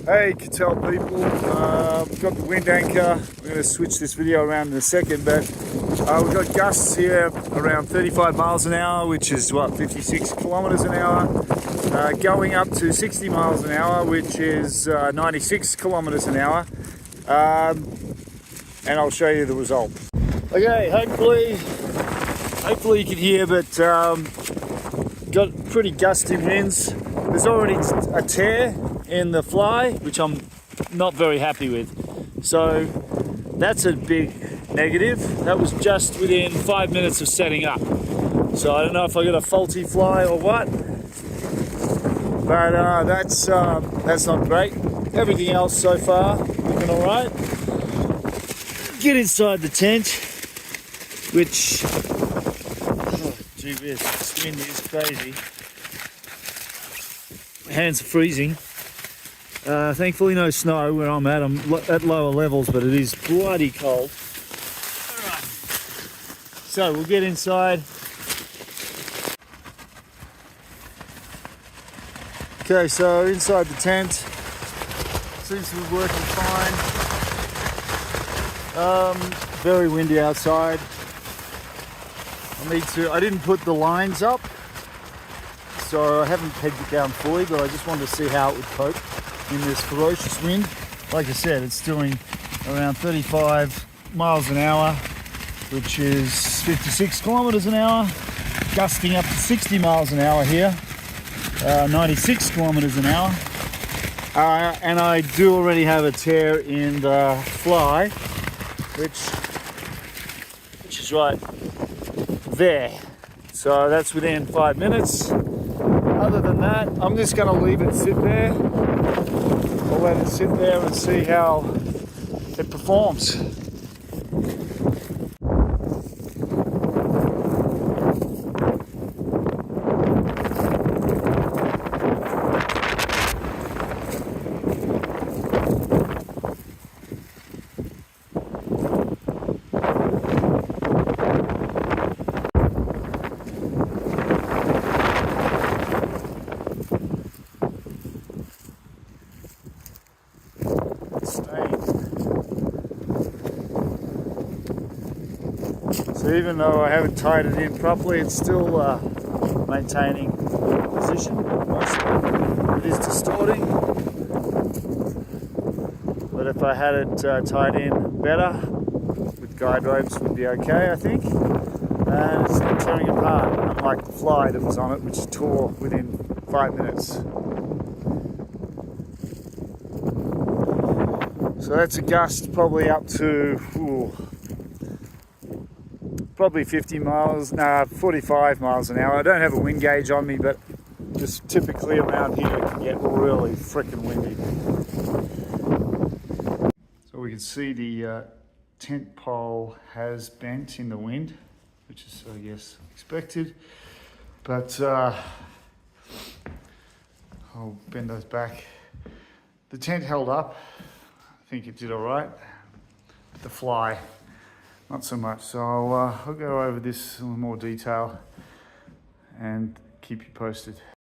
Hey Catal people, we've got the wind anchor. We're going to switch this video around in a second, but we've got gusts here around 35 miles an hour, which is what, 56 kilometers an hour, going up to 60 miles an hour, which is 96 kilometers an hour, and I'll show you the result. Okay, hopefully you can hear, but got pretty gusty winds. There's already a tear in the fly, which I'm not very happy with. So that's a big negative. That was just within 5 minutes of setting up. So I don't know if I got a faulty fly or what, but that's not great. Everything else so far looking all right. Get inside the tent, which, gee whiz, this wind is crazy. My hands are freezing. Thankfully no snow where I'm at. I'm at lower levels, but it is bloody cold. Alright. So we'll get inside. Okay, so inside the tent. Seems to be working fine. Very windy outside. I didn't put the lines up, so I haven't pegged it down fully, but I just wanted to see how it would cope in this ferocious wind. Like I said, it's doing around 35 miles an hour, which is 56 kilometers an hour, gusting up to 60 miles an hour here, 96 kilometers an hour. And I do already have a tear in the fly, which is right there. So that's within 5 minutes. Other than that, I'm just going to leave it sit there. I'll let it sit there and see how it performs. So even though I haven't tied it in properly, it's still maintaining position. It is distorting, but if I had it tied in better with guide ropes, would be okay, I think. And it's not tearing apart, unlike the fly that was on it, which tore within 5 minutes. So that's a gust probably up to probably 45 miles an hour. I don't have a wind gauge on me, but just typically around here it can get really frickin' windy. So we can see the tent pole has bent in the wind, which is, I guess, expected. But I'll bend those back. The tent held up. I think it did all right. But the fly, not so much. So I'll go over this in more detail and keep you posted.